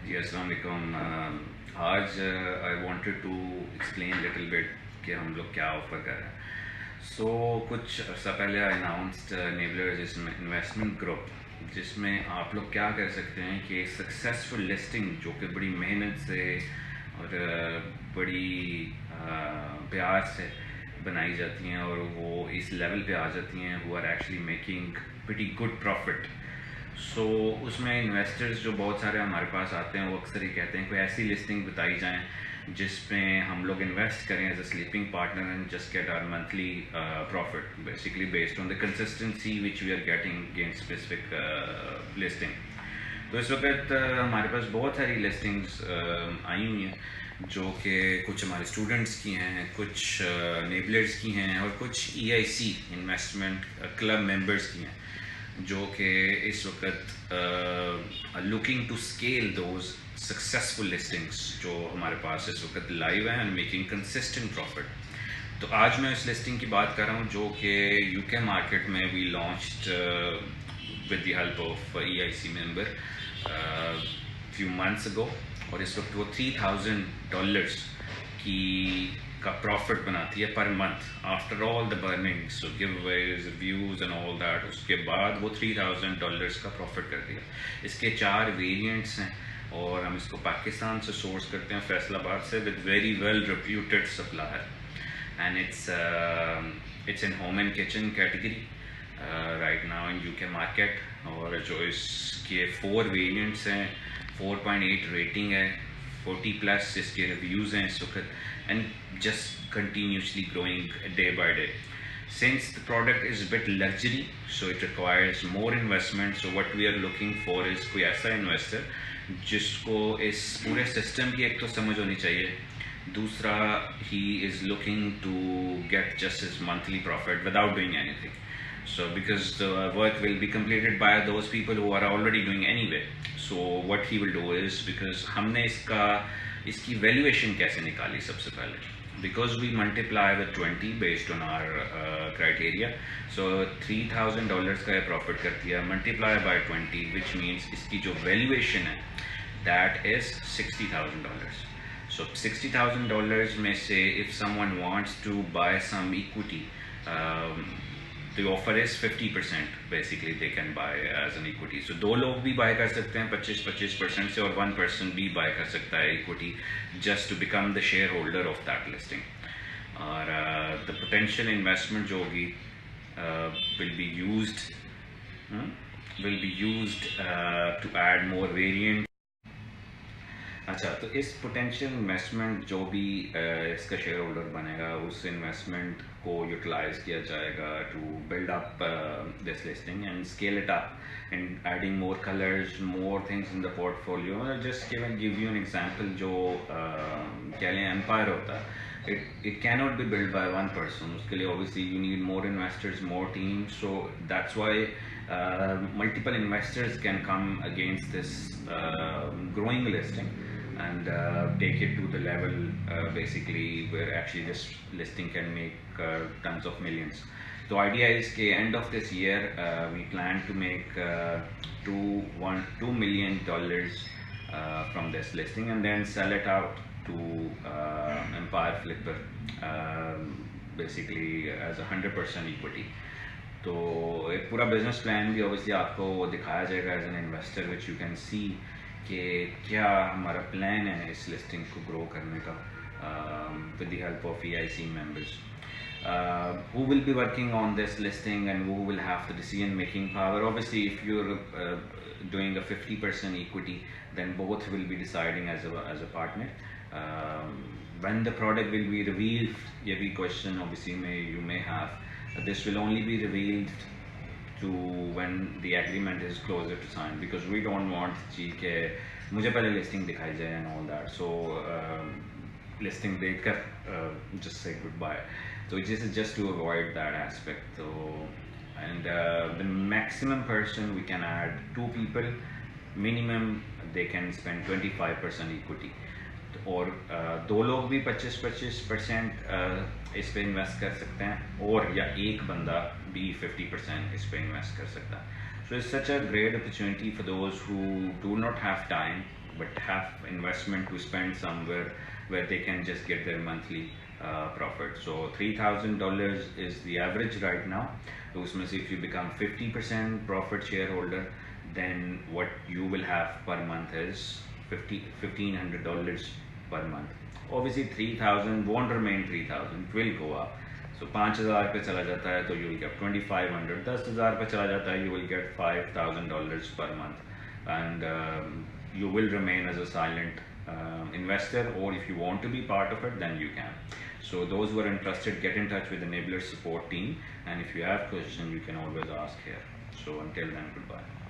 जी अस्सलाम वालेकुम। आज I wanted to explain little bit कि हम लोग क्या ऑफ़र कर रहे हैं। कुछ अर्सा पहले आई अनाउंस्ड नेबलर इन्वेस्टमेंट ग्रुप, जिसमें आप लोग क्या कर सकते हैं कि सक्सेसफुल लिस्टिंग जो कि बड़ी मेहनत से और बड़ी प्यार से बनाई जाती हैं और वो इस लेवल पे आ जाती हैं, वो are actually making pretty good profit. उसमें इन्वेस्टर्स जो बहुत सारे हमारे पास आते हैं, वो अक्सर ही कहते हैं कोई ऐसी लिस्टिंग बताई जाए जिसमें हम लोग इन्वेस्ट करें as a sleeping partner and just get our monthly profit, basically based on the consistency which we are getting against specific listing. तो इस वक्त हमारे पास बहुत सारी लिस्टिंग्स आई हुई हैं जो कि कुछ हमारे स्टूडेंट्स की हैं, कुछ नेबलर्स की हैं और कुछ EIC इन्वेस्टमेंट क्लब मेंबर्स की हैं, जो कि इस वक्त looking to scale those successful listings जो हमारे पास इस वक्त लाइव हैं एंड मेकिंग कंसिस्टेंट प्रॉफिट। तो आज मैं इस लिस्टिंग की बात कर रहा हूँ जो कि UK मार्केट में we launched with the help of EIC member few months ago, और इस वक्त वो $3,000 की का प्रॉफिट बनाती है per month after all the burning, so giveaways, reviews and all that. उसके बाद वो $3,000 का प्रॉफिट कर दिया। इसके 4 वेरिएंट्स हैं और हम इसको पाकिस्तान से सोर्स करते हैं, फैसलाबाद से, with very well reputed supplier, and it's in home and kitchen category right now in UK market. और जो इसके 4 वेरिएंट्स हैं, 4.8 रेटिंग है, 40+ इसके रिव्यूज़ हैं इस वक्त, and just continuously growing day by day. Since the product is a bit luxury, so it requires more investment. So what we are looking for is कोई ऐसा investor जिसको इस पूरे सिस्टम की एक तो समझ होनी चाहिए, दूसरा he is looking to get just his monthly profit without doing anything. So because the work will be completed by those people who are already doing anyway. So what he will do is, because हमने इसकी valuation कैसे निकाली सबसे पहले, because we multiply with 20 based on our criteria. So $3,000 का profit करती है, multiply by 20, which means इसकी जो वैल्यूएशन है दैट इज $60,000। सो $60,000 में से if someone wants to buy some equity, the offer is 50%, basically they can buy as an equity. So 2 लोग भी buy कर सकते हैं 25% से, और 1 person भी buy कर सकता है equity just to become the shareholder of that listing. और the potential investment जो होगी will be used to add more variant. अच्छा, तो इस पोटेंशियल इन्वेस्टमेंट जो भी इसका शेयर होल्डर बनेगा, उस इन्वेस्टमेंट को यूटिलाइज किया जाएगा to build up this listing and scale it up and adding more colours, more things in the portfolio. Just give you an example, जो क्या लें एम्पायर होता है, it cannot be built by one person. उसके लिए obviously you need more investors, more teams. So that's why multiple investors can come against this growing listing and take it to the level basically where actually this listing can make tons of millions. The idea is that end of this year we plan to make $2 million from this listing and then sell it out to Empire Flipper, basically as 100% equity. तो एक पूरा business plan भी obviously आपको दिखाया जाएगा as an investor, which you can see कि क्या हमारा प्लान है इस लिस्टिंग को ग्रो करने का with the help of EIC members who will be working on this listing and who will have the decision making power. Obviously if you're doing a 50% equity, then both will be deciding as a partner. When the product will be revealed, ये भी question obviously you may have, this will only be revealed to when the agreement is closer to sign, because we don't want जी के मुझे पहले listing दिखाई जाए and all that. So listing देखकर just say goodbye. So this is just to avoid that aspect. So and the maximum person we can add 2 people, minimum they can spend 25% equity. और 2 लोग भी 25% इस पे invest कर सकते हैं, और या एक बंदा भी 50% इस पे इन्वेस्ट कर सकता है. So it's such a great opportunity for those who do not have time but have investment to spend somewhere where they can just get their monthly profit. So $3,000 is the average right now. So उसमें से if you become 50% profit shareholder, then what you will have per month is $1,500 per month. Obviously 3,000 won't remain 3,000, it will go up. So 5,000 पे चला जाता है तो you will get 2,500. 10,000 पे चला जाता है you will get $5,000 per month, and you will remain as a silent investor, or if you want to be part of it, then you can. So those who are interested, get in touch with the Enabler support team, and if you have questions, you can always ask here. So until then, goodbye.